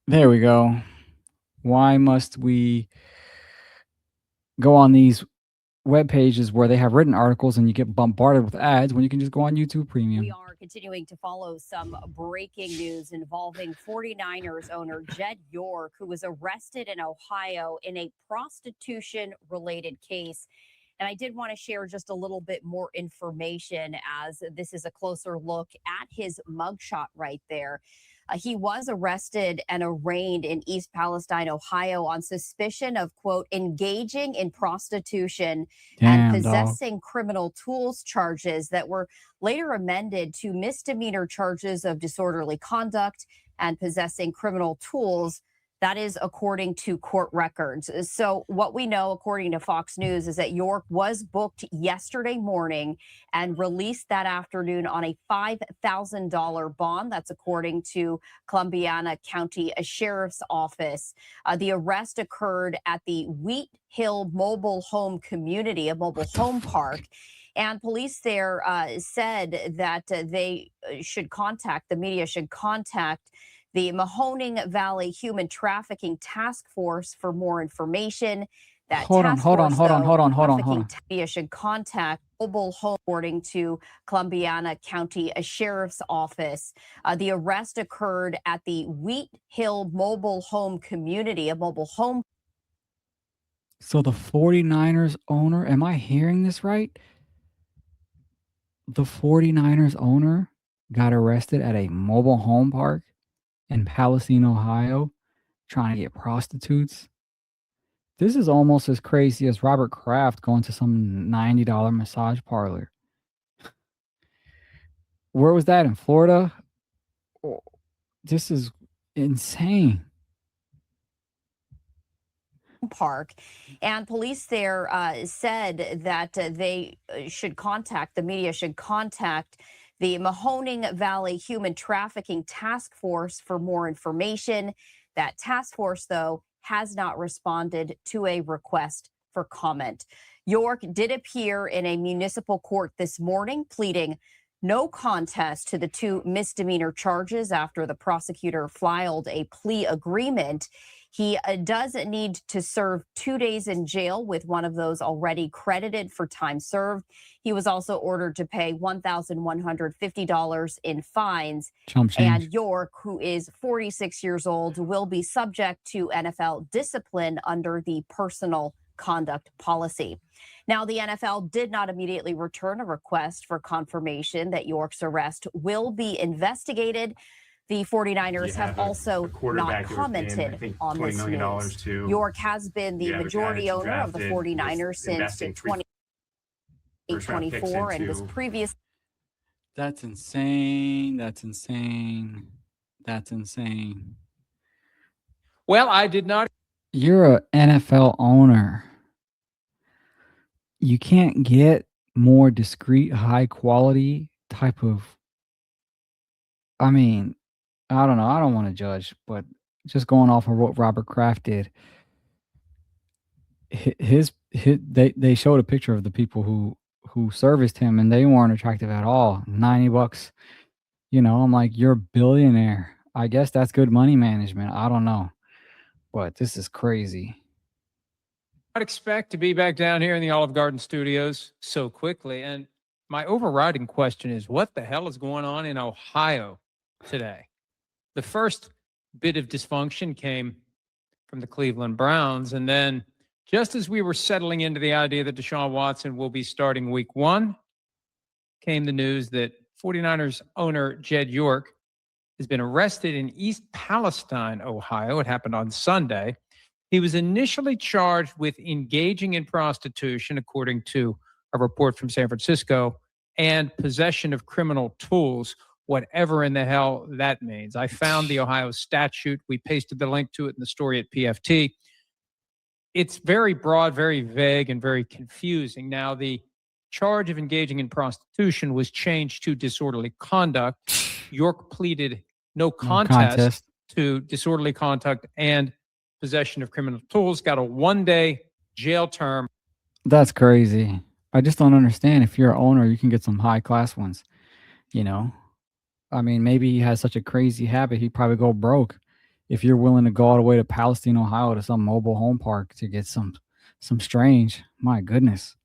There we go. Why must we go on these web pages where they have written articles and you get bombarded with ads when you can just go on YouTube We Premium? are continuing to follow some breaking news involving 49ers owner Jed York, who was arrested in Ohio in a prostitution related case. And I did want to share just a little bit more information as this is a closer look at his mugshot right there. He was arrested and arraigned in East Palestine, Ohio, on suspicion of, quote, engaging in prostitution and Damn, dog. possessing criminal tools charges that were later amended to misdemeanor charges of disorderly conduct and possessing criminal tools. That is according to court records. So, what we know, according to Fox News, is that York was booked yesterday morning and released that afternoon on a $5,000 bond. That's according to Columbiana County Sheriff's Office. The arrest occurred at the Wheat Hill Mobile Home Community, a mobile home park. And police there said that they should contact, the media should contact the Mahoning Valley Human Trafficking Task Force for more information. That Hold on, task hold on, force, hold on, though, hold on, hold on, hold trafficking on. media should contact mobile home, according to Columbiana County Sheriff's Office. The arrest occurred at the Wheat Hill Mobile Home Community, a mobile home. So the 49ers owner, am I hearing this right? The 49ers owner got arrested at a mobile home park in Palestine, Ohio, trying to get prostitutes. This is almost as crazy as Robert Kraft going to some $90 massage parlor. Where was that, in Florida? Oh, this is insane. Park, and police there said that they should contact, the media should contact the Mahoning Valley Human Trafficking Task Force for more information. That task force, though, has not responded to a request for comment. York did appear in a municipal court this morning, pleading no contest to the two misdemeanor charges after the prosecutor filed a plea agreement. He does need to serve 2 days in jail, with one of those already credited for time served. He was also ordered to pay $1,150 in fines. Chump change. And York, who is 46 years old, will be subject to NFL discipline under the personal conduct policy. Now, the NFL did not immediately return a request for confirmation that York's arrest will be investigated. The 49ers have also not commented on this news. York has been the majority owner of the 49ers since 2024 and was previous. That's insane. That's insane. That's insane. Well, I did not. You're an NFL owner. You can't get more discreet, high quality type of. I mean, I don't know. I don't want to judge, but just going off of what Robert Kraft did, they showed a picture of the people who serviced him, and they weren't attractive at all. $90. I'm like, you're a billionaire. I guess that's good money management. I don't know, but this is crazy. I'd expect to be back down here in the Olive Garden studios so quickly. And my overriding question is, what the hell is going on in Ohio today? The first bit of dysfunction came from the Cleveland Browns. And then just as we were settling into the idea that Deshaun Watson will be starting week 1, came the news that 49ers owner Jed York has been arrested in East Palestine, Ohio. It happened on Sunday. He was initially charged with engaging in prostitution, according to a report from San Francisco, and possession of criminal tools, whatever in the hell that means. I found the Ohio statute. We pasted the link to it in the story at PFT. It's very broad, very vague, and very confusing. Now, the charge of engaging in prostitution was changed to disorderly conduct. York pleaded no contest to disorderly conduct and possession of criminal tools, got a 1-day jail term. That's crazy. I just don't understand. If you're an owner, you can get some high class ones. I mean, maybe he has such a crazy habit, he'd probably go broke. if you're willing to go all the way to Palestine, Ohio, to some mobile home park to get some strange. My goodness.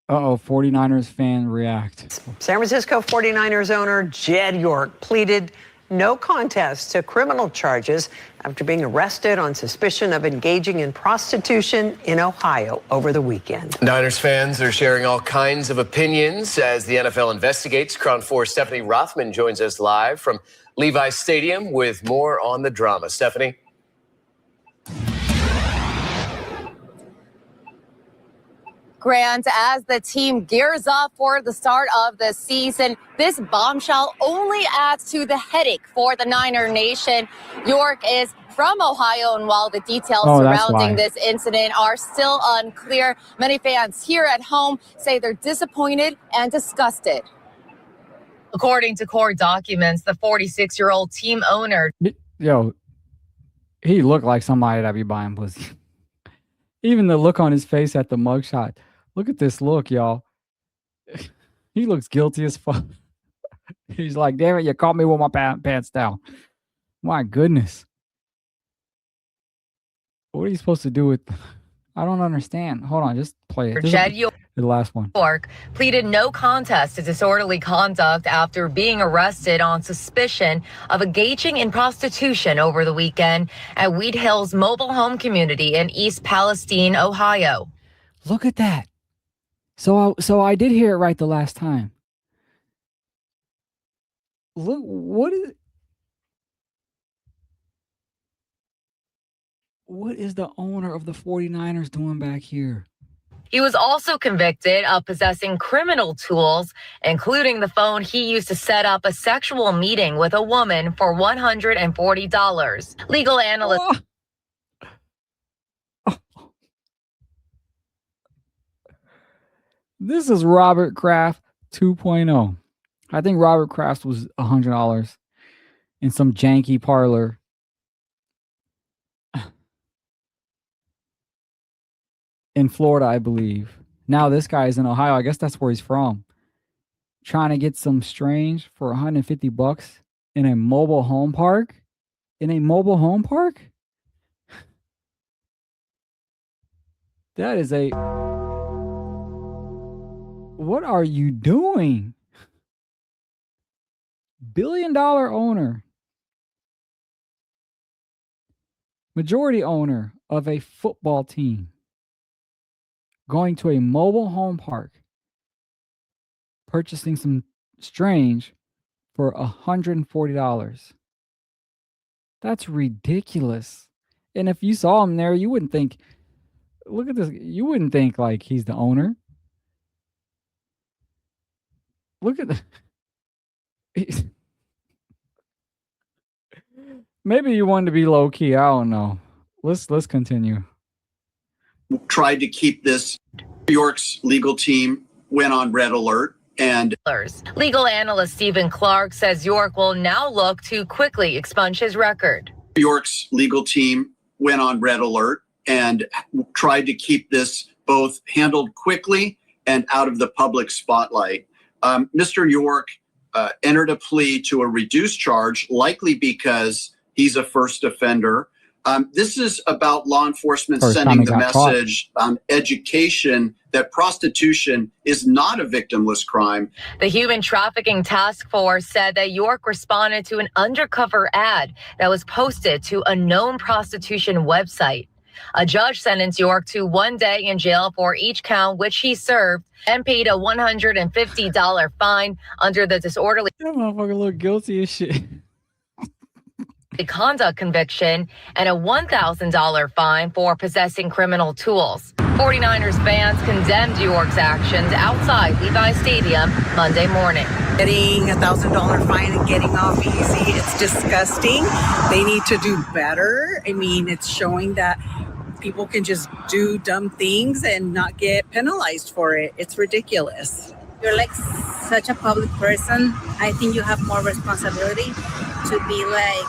Uh-oh, 49ers fan react. San Francisco 49ers owner Jed York pleaded no contest to criminal charges after being arrested on suspicion of engaging in prostitution in Ohio over the weekend. Niners fans are sharing all kinds of opinions as the NFL investigates. Crown 4 Stephanie Rothman joins us live from Levi's Stadium with more on the drama. Stephanie? Grant, as the team gears up for the start of the season, this bombshell only adds to the headache for the Niner Nation. York is from Ohio, and while the details surrounding this incident are still unclear, many fans here at home say they're disappointed and disgusted. According to court documents, the 46-year-old team owner... Yo, he looked like somebody that be buying pussy. Even the look on his face at the mugshot. Look at this look, y'all. He looks guilty as fuck. He's like, damn it, you caught me with my pants down. My goodness. What are you supposed to do with... I don't understand. Hold on, just play it. Jed York, the last one. Pleaded no contest to disorderly conduct after being arrested on suspicion of engaging in prostitution over the weekend at Wheat Hills Mobile Home Community in East Palestine, Ohio. Look at that. So I did hear it right the last time. Look, what is the owner of the 49ers doing back here? He was also convicted of possessing criminal tools, including the phone he used to set up a sexual meeting with a woman for $140. Legal analyst... This is Robert Kraft 2.0. I think Robert Kraft was $100 in some janky parlor. In Florida, I believe. Now this guy is in Ohio. I guess that's where he's from. Trying to get some strange for $150 in a mobile home park. In a mobile home park? That is a... What are you doing? Billion-dollar owner. Majority owner of a football team. Going to a mobile home park. Purchasing some strange for $140. That's ridiculous. And if you saw him there, you wouldn't think, look at this. You wouldn't think like he's the owner. Look at the... Maybe you wanted to be low key. I don't know. Let's continue. Tried to keep this. New York's legal team went on red alert, and legal analyst Stephen Clark says York will now look to quickly expunge his record. New York's legal team went on red alert and tried to keep this both handled quickly and out of the public spotlight. Mr. York entered a plea to a reduced charge, likely because he's a first offender. This is about law enforcement sending the message on education that prostitution is not a victimless crime. The Human Trafficking Task Force said that York responded to an undercover ad that was posted to a known prostitution website. A judge sentenced York to 1 day in jail for each count which he served and paid a $150 fine under the disorderly... That motherfucker look guilty as shit. Conduct conviction and a $1,000 fine for possessing criminal tools. 49ers fans condemned York's actions outside Levi's Stadium Monday morning. Getting a $1,000 fine and getting off easy, it's disgusting. They need to do better. I mean, it's showing that people can just do dumb things and not get penalized for it. It's ridiculous. You're like such a public person. I think you have more responsibility to be like,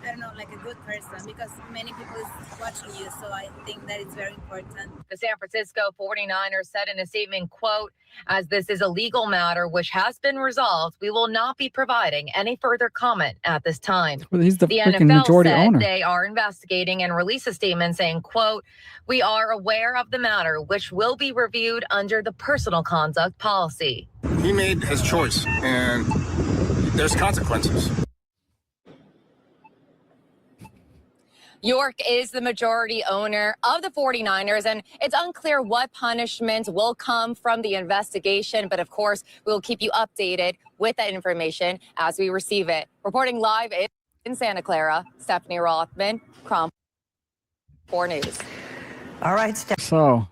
I don't know, like a good person. because many people is watching you. So I think that it's very important. The San Francisco 49ers said in a statement, quote, "As this is a legal matter which has been resolved, we will not be providing any further comment at this time." Well, he's the The freaking NFL majority said owner. they are investigating and released a statement saying, quote, "We are aware of the matter, which will be reviewed under the personal conduct policy." He made his choice, and there's consequences. York is the majority owner of the 49ers, and it's unclear what punishments will come from the investigation. But of course, we'll keep you updated with that information as we receive it. Reporting live in Santa Clara, Stephanie Rothman, Kraft 4 News. All right, Steph. So,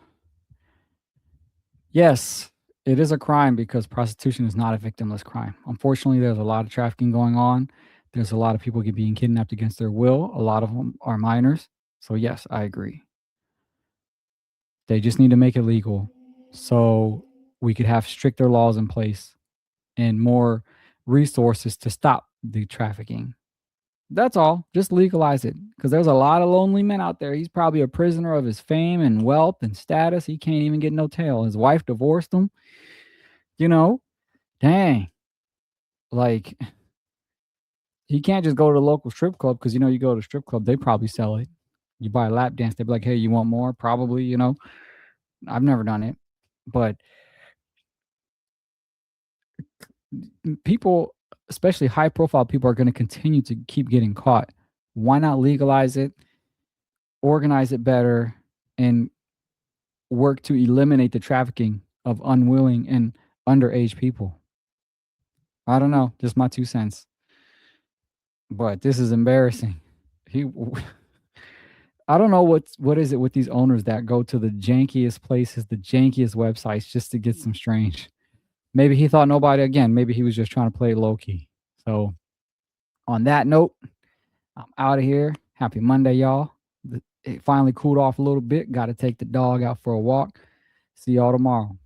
yes, it is a crime because prostitution is not a victimless crime. Unfortunately, there's a lot of trafficking going on. There's a lot of people being kidnapped against their will. A lot of them are minors. So, yes, I agree. They just need to make it legal so we could have stricter laws in place and more resources to stop the trafficking. That's all. Just legalize it, because there's a lot of lonely men out there. He's probably a prisoner of his fame and wealth and status. He can't even get no tail. His wife divorced him. You know, dang. Like, he can't just go to the local strip club, because, you know, you go to a strip club, they probably sell it. You buy a lap dance, they'd be like, hey, you want more? Probably, you know. I've never done it. But people, especially high profile people, are going to continue to keep getting caught. Why not legalize it, organize it better, and work to eliminate the trafficking of unwilling and underage people? I don't know, just my 2 cents. But this is embarrassing. I don't know what is it with these owners that go to the jankiest places, the jankiest websites, just to get some strange. Maybe he thought nobody, again, maybe he was just trying to play low key. So on that note, I'm out of here. Happy Monday, y'all. It finally cooled off a little bit. Got to take the dog out for a walk. See y'all tomorrow.